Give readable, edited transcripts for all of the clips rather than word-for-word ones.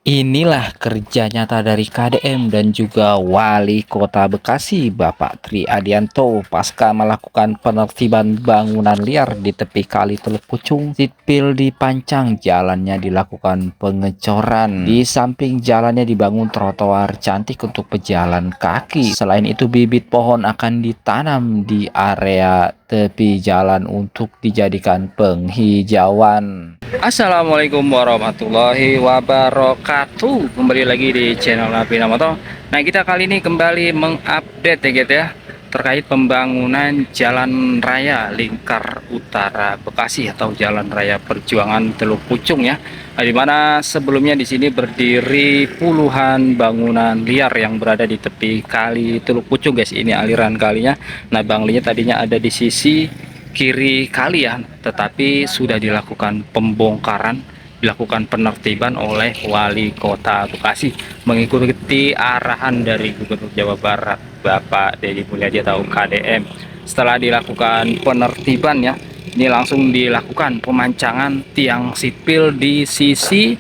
Inilah kerja nyata dari KDM dan juga Wali Kota Bekasi, Bapak Tri Adianto, pasca melakukan penertiban bangunan liar di tepi Kali Teluk Pucung. Sipil dipancang, jalannya dilakukan pengecoran. Di samping jalannya dibangun trotoar cantik untuk pejalan kaki. Selain itu, bibit pohon akan ditanam di area tepi jalan untuk dijadikan penghijauan. Assalamualaikum warahmatullahi wabarakatuh. Kembali lagi di channel Nabi Namoto. Nah, kita kali ini kembali mengupdate ya guys ya, terkait pembangunan jalan raya lingkar utara Bekasi atau jalan raya Perjuangan Teluk Pucung ya. Nah, dimana sebelumnya di sini berdiri puluhan bangunan liar yang berada di tepi kali Teluk Pucung guys. Ini aliran kalinya. Nah, banglingnya tadinya ada di sisi kiri kali ya, tetapi sudah dilakukan pembongkaran, dilakukan penertiban oleh Wali Kota Bekasi mengikuti arahan dari Gubernur Jawa Barat Bapak Deddy Mulyadi atau KDM. Setelah dilakukan penertiban ya, ini langsung dilakukan pemancangan tiang sipil di sisi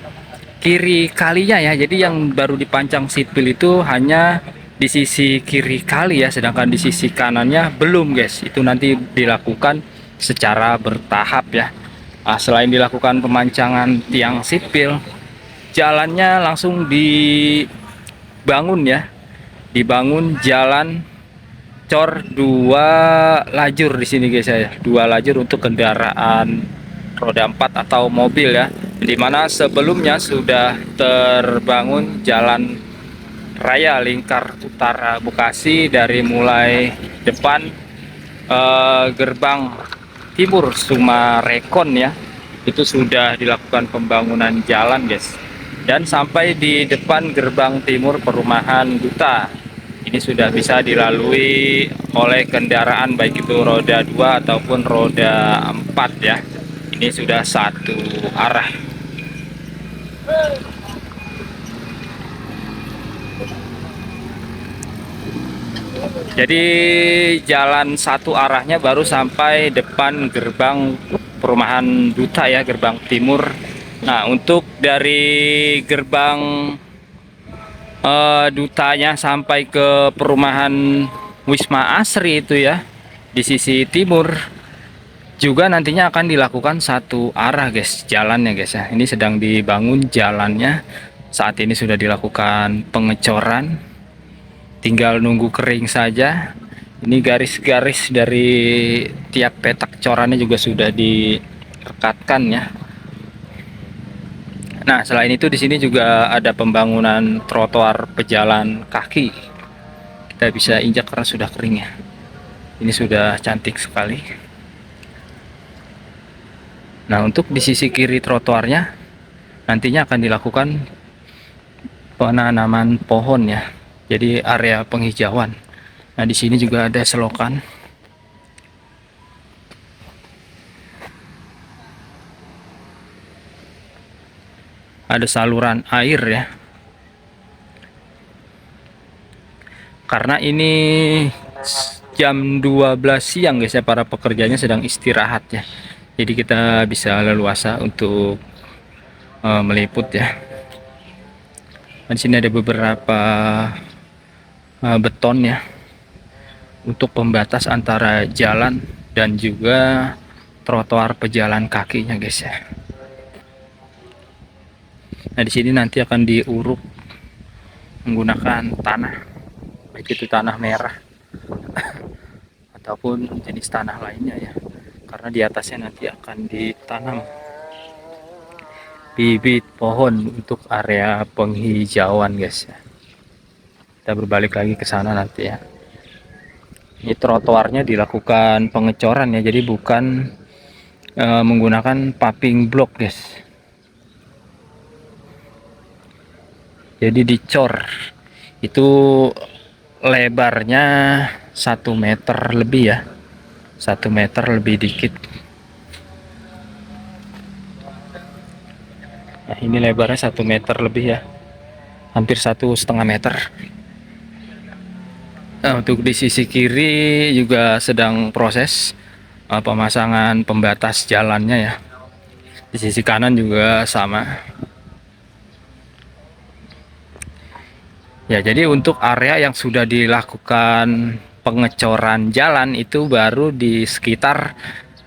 kiri kalinya ya. Jadi yang baru dipancang sipil itu hanya di sisi kiri kali ya, sedangkan di sisi kanannya belum guys. Itu nanti dilakukan secara bertahap ya. Nah, selain dilakukan pemancangan tiang sipil, jalannya langsung dibangun ya, dibangun jalan cor dua lajur di sini guys ya, dua lajur untuk kendaraan roda 4 atau mobil ya, dimana sebelumnya sudah terbangun jalan raya lingkar utara Bekasi dari mulai depan gerbang timur Sumarekon ya, itu sudah dilakukan pembangunan jalan guys, dan sampai di depan gerbang timur perumahan Duta ini sudah bisa dilalui oleh kendaraan baik itu roda 2 ataupun roda 4 ya. Ini sudah satu arah. Jadi jalan satu arahnya baru sampai depan gerbang perumahan Duta ya, gerbang timur. Nah, untuk dari gerbang Dutanya sampai ke perumahan Wisma Asri itu ya, di sisi timur juga nantinya akan dilakukan satu arah guys, jalannya guys ya. Ini sedang dibangun jalannya, saat ini sudah dilakukan pengecoran, tinggal nunggu kering saja. Ini garis-garis dari tiap petak corannya juga sudah direkatkan ya. Nah, selain itu di sini juga ada pembangunan trotoar pejalan kaki. Kita bisa injak karena sudah kering ya. Ini sudah cantik sekali. Nah, untuk di sisi kiri trotoarnya nantinya akan dilakukan penanaman pohon ya. Jadi area penghijauan. Nah, di sini juga ada selokan. Ada saluran air ya. Karena ini jam 12 siang guys ya, para pekerjanya sedang istirahat ya. Jadi kita bisa leluasa untuk meliput ya. Di sini ada beberapa beton ya untuk pembatas antara jalan dan juga trotoar pejalan kakinya guys ya. Nah, di sini nanti akan diuruk menggunakan tanah, baik itu tanah merah ataupun jenis tanah lainnya ya, karena di atasnya nanti akan ditanam bibit pohon untuk area penghijauan guys ya. Kita berbalik lagi ke sana nanti ya. Ini trotoarnya dilakukan pengecoran ya, jadi bukan menggunakan paving block guys. Jadi dicor, itu lebarnya 1 meter lebih ya, 1 meter lebih dikit. Nah, ini lebarnya 1 meter lebih ya, hampir 1,5 meter. Nah, untuk di sisi kiri juga sedang proses pemasangan pembatas jalannya ya. Di sisi kanan juga sama. Ya, jadi untuk area yang sudah dilakukan pengecoran jalan itu baru di sekitar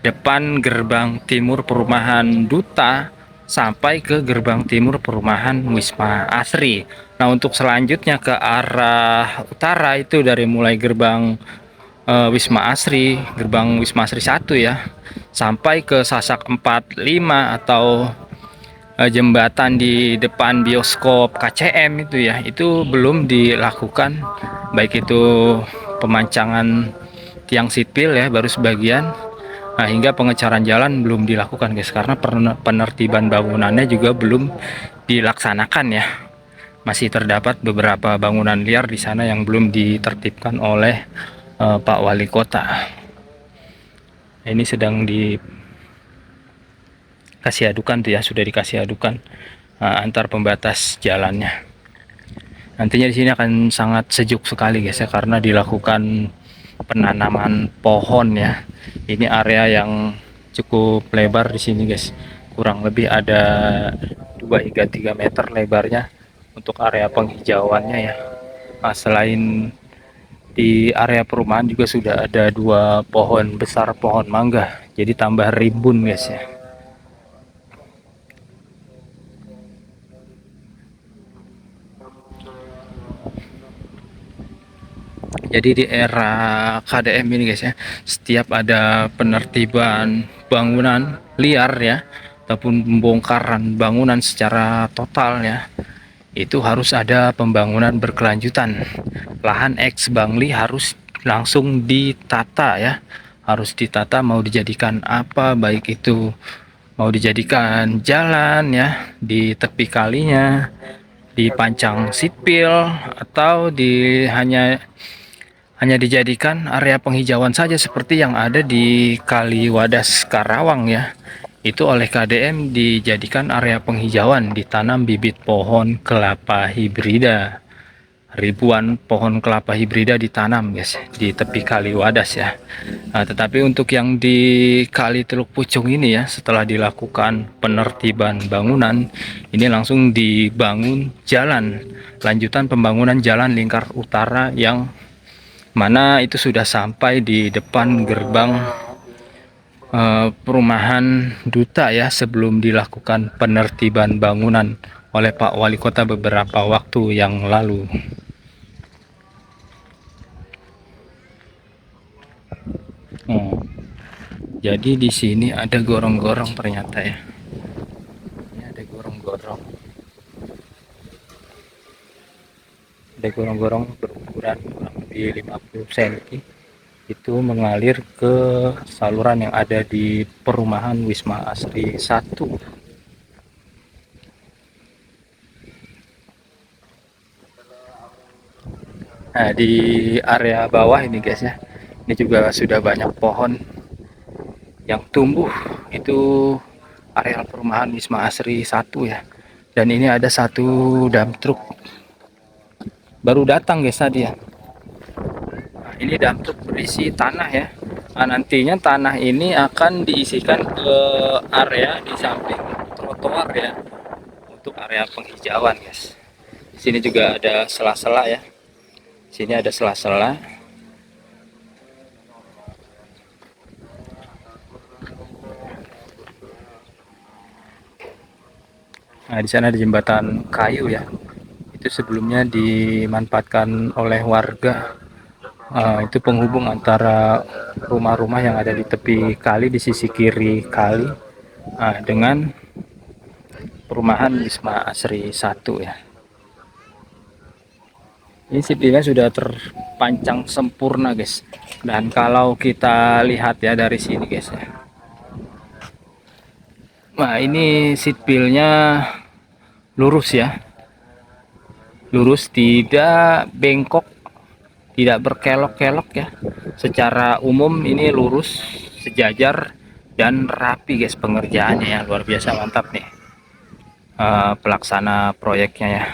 depan gerbang timur perumahan Duta sampai ke gerbang timur perumahan Wisma Asri. Nah, untuk selanjutnya ke arah utara itu dari mulai gerbang Wisma Asri, gerbang Wisma Asri 1 ya, sampai ke Sasak 45 atau jembatan di depan bioskop KCM itu ya, itu belum dilakukan, baik itu pemancangan tiang sipil ya baru sebagian. Nah, hingga pengecoran jalan belum dilakukan guys, karena penertiban bangunannya juga belum dilaksanakan ya. Masih terdapat beberapa bangunan liar di sana yang belum ditertibkan oleh Pak Wali Kota. Ini sedang dikasih adukan tuh ya, sudah dikasih adukan antar pembatas jalannya. Nantinya di sini akan sangat sejuk sekali guys ya, karena dilakukan penanaman pohon ya. Ini area yang cukup lebar di sini guys. Kurang lebih ada 2 hingga 3 meter lebarnya untuk area penghijauannya ya. Nah, selain di area perumahan juga sudah ada 2 pohon besar, pohon mangga. Jadi tambah rimbun guys ya. Jadi di era KDM ini guys ya, setiap ada penertiban bangunan liar ya, ataupun pembongkaran bangunan secara total ya, itu harus ada pembangunan berkelanjutan. Lahan ex Bangli harus langsung ditata ya, harus ditata mau dijadikan apa, baik itu mau dijadikan jalan ya di tepi kalinya, dipancang sipil, atau hanya dijadikan area penghijauan saja seperti yang ada di Kali Wadas Karawang ya. Itu oleh KDM dijadikan area penghijauan, ditanam bibit pohon kelapa hibrida. Ribuan pohon kelapa hibrida ditanam guys di tepi Kali Wadas ya. Nah, tetapi untuk yang di Kali Teluk Pucung ini ya, setelah dilakukan penertiban bangunan, ini langsung dibangun jalan, lanjutan pembangunan jalan lingkar utara yang mana itu sudah sampai di depan gerbang perumahan Duta ya, sebelum dilakukan penertiban bangunan oleh Pak Wali Kota beberapa waktu yang lalu. Oh, jadi di sini ada gorong-gorong ternyata ya. Ini ada gorong-gorong. Ada gorong-gorong berukuran kurang lebih 50 cm. Itu mengalir ke saluran yang ada di perumahan Wisma Asri 1. Nah, di area bawah ini guys ya, ini juga sudah banyak pohon yang tumbuh. Itu area perumahan Wisma Asri 1 ya. Dan ini ada satu dump truck baru datang guys tadi ya. Nah, ini dump truck berisi tanah ya. Nah, nantinya tanah ini akan diisikan ke area di samping trotoar ya, untuk area penghijauan guys. Di sini juga ada sela-sela ya. Sini ada sela-sela. Nah, di sana ada jembatan kayu ya. Itu sebelumnya dimanfaatkan oleh warga. Itu penghubung antara rumah-rumah yang ada di tepi kali, di sisi kiri kali, dengan perumahan Wisma Asri 1 ya. Ini sipilnya sudah terpancang sempurna guys. Dan kalau kita lihat ya dari sini guys ya. Nah, ini sipilnya lurus ya. Lurus, tidak bengkok, tidak berkelok-kelok ya. Secara umum ini lurus, sejajar, dan rapi guys pengerjaannya ya. Luar biasa mantap nih pelaksana proyeknya ya.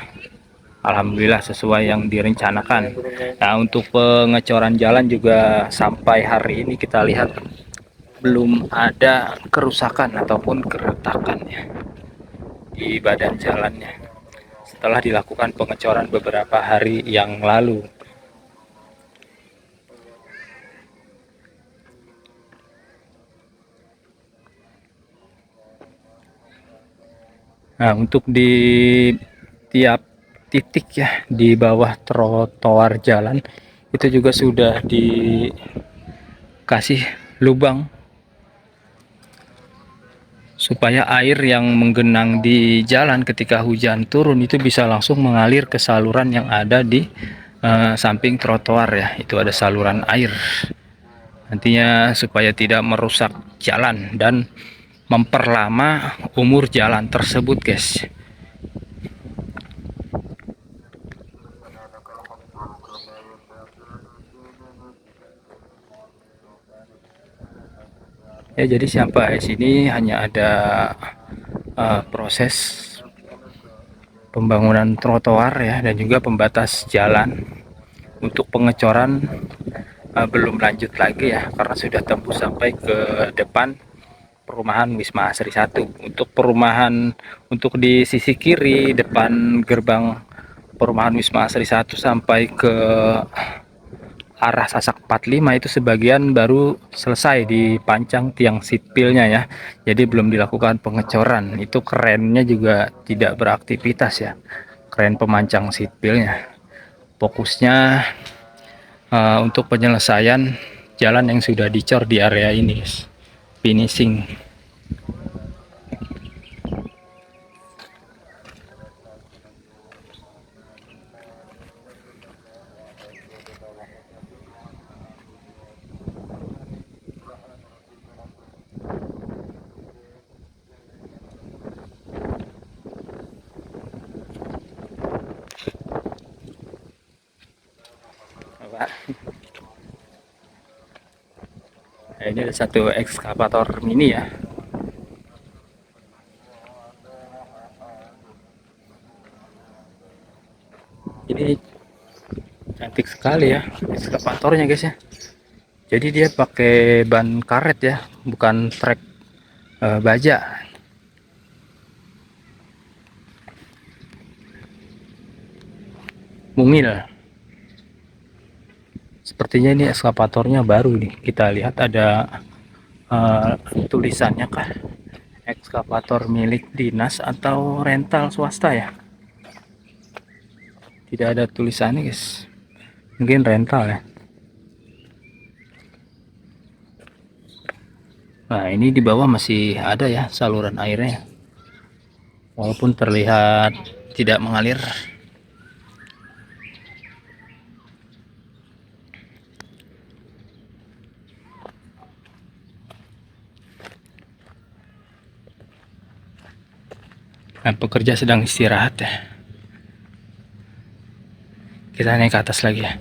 Alhamdulillah sesuai yang direncanakan. Nah, untuk pengecoran jalan juga sampai hari ini kita lihat belum ada kerusakan ataupun keretakan ya di badan jalannya. telah dilakukan pengecoran beberapa hari yang lalu. Nah, untuk di tiap titik ya di bawah trotoar jalan itu juga sudah dikasih lubang supaya air yang menggenang di jalan ketika hujan turun itu bisa langsung mengalir ke saluran yang ada di samping trotoar ya. Itu ada saluran air. Nantinya supaya tidak merusak jalan dan memperlama umur jalan tersebut, guys. Ya, jadi sampai sini hanya ada proses pembangunan trotoar ya dan juga pembatas jalan. Untuk pengecoran belum lanjut lagi ya karena sudah tembus sampai ke depan perumahan Wisma Asri 1. Untuk perumahan untuk di sisi kiri depan gerbang perumahan Wisma Asri 1 sampai ke arah Sasak 45 itu sebagian baru selesai dipancang tiang sipilnya ya. Jadi belum dilakukan pengecoran. Itu kerennya juga tidak beraktivitas ya. Kren pemancang sipilnya. Fokusnya untuk penyelesaian jalan yang sudah dicor di area ini, guys. Finishing. Nah, ini ada satu ekskavator mini ya. Ini cantik sekali ya ekskavatornya, guys ya. Jadi dia pakai ban karet ya, bukan trek baja. Mungil. Sepertinya ini ekskavatornya baru nih. Kita lihat ada tulisannya kah? Ekskavator milik dinas atau rental swasta ya? Tidak ada tulisannya, guys. Mungkin rental ya. Nah, ini di bawah masih ada ya saluran airnya. Walaupun terlihat tidak mengalir. Nah, pekerja sedang istirahat ya. Kita naik ke atas lagi ya.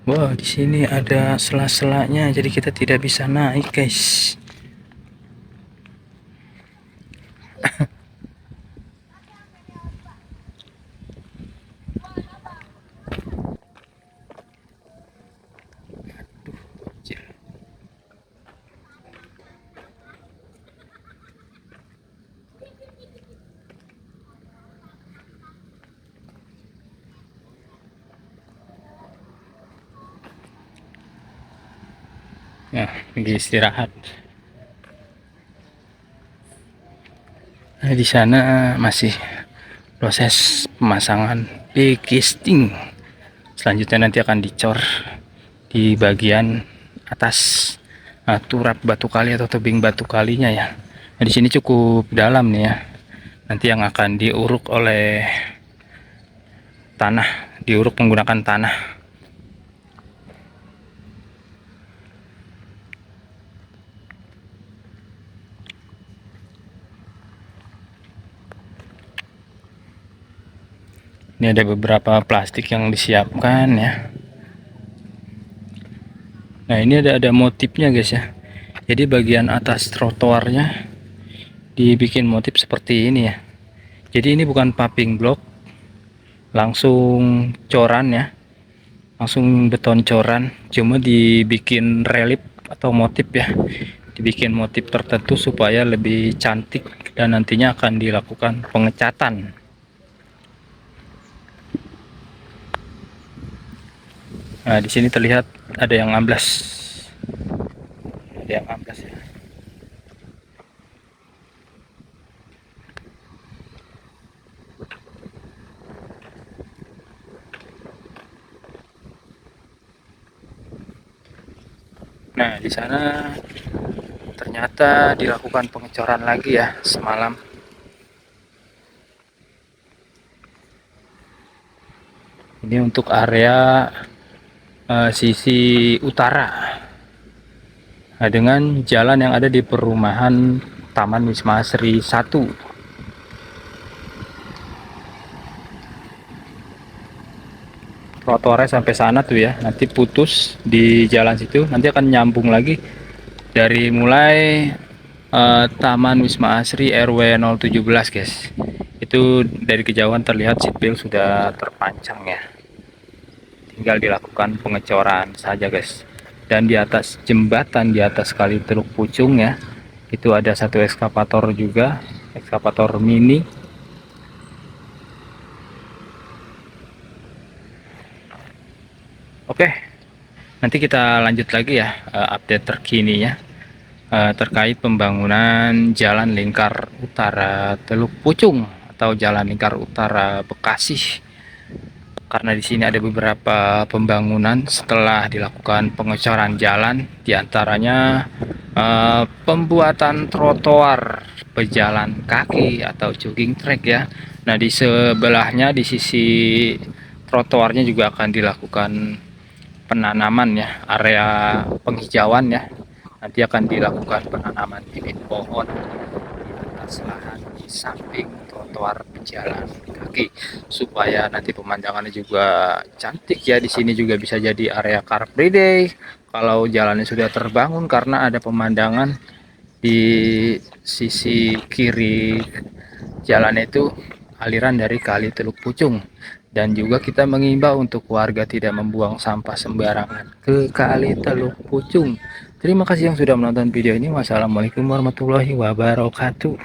Wow, di sini ada sela-selanya, jadi kita tidak bisa naik, guys. Ya, lagi istirahat. Nah, di sana masih proses pemasangan casting. Selanjutnya nanti akan dicor di bagian atas turap batu kali atau tebing batu kalinya ya. Nah, di sini cukup dalam nih ya. Nanti yang akan diuruk oleh tanah, diuruk menggunakan tanah. Ini ada beberapa plastik yang disiapkan ya. Nah, ini ada motifnya, guys ya. Jadi bagian atas trotoarnya dibikin motif seperti ini ya. Jadi ini bukan paving block, langsung coran ya. Langsung beton coran, cuma dibikin relief atau motif ya. dibikin motif tertentu supaya lebih cantik dan nantinya akan dilakukan pengecatan. Nah, di sini terlihat ada yang amblas. Ada yang amblas ya. Nah, di sana ternyata dilakukan pengecoran lagi ya semalam. Ini untuk area sisi utara. Nah, dengan jalan yang ada di perumahan Taman Wisma Asri 1. Trotoarnya sampai sana tuh ya, nanti putus di jalan situ, nanti akan nyambung lagi dari mulai Taman Wisma Asri RW 017 guys. Itu dari kejauhan terlihat seat belt sudah terpancang ya, tinggal dilakukan pengecoran saja guys. Dan di atas jembatan, di atas kali Teluk Pucung ya, itu ada satu ekskavator juga, ekskavator mini. Oke, nanti kita lanjut lagi ya, update terkininya terkait pembangunan Jalan Lingkar Utara Teluk Pucung atau Jalan Lingkar Utara Bekasi. Karena di sini ada beberapa pembangunan setelah dilakukan pengecoran jalan, diantaranya pembuatan trotoar pejalan kaki atau jogging track ya. Nah, di sebelahnya di sisi trotoarnya juga akan dilakukan penanaman ya, area penghijauan ya. Nanti akan dilakukan penanaman bibit pohon di atas lahan di samping trotoar pejalan kaki supaya nanti pemandangannya juga cantik ya. Di sini juga bisa jadi area car free day kalau jalannya sudah terbangun, karena ada pemandangan di sisi kiri jalan itu aliran dari kali Teluk Pucung. Dan juga kita mengimbau untuk warga tidak membuang sampah sembarangan ke kali Teluk Pucung. Terima kasih yang sudah menonton video ini. Wassalamualaikum warahmatullahi wabarakatuh.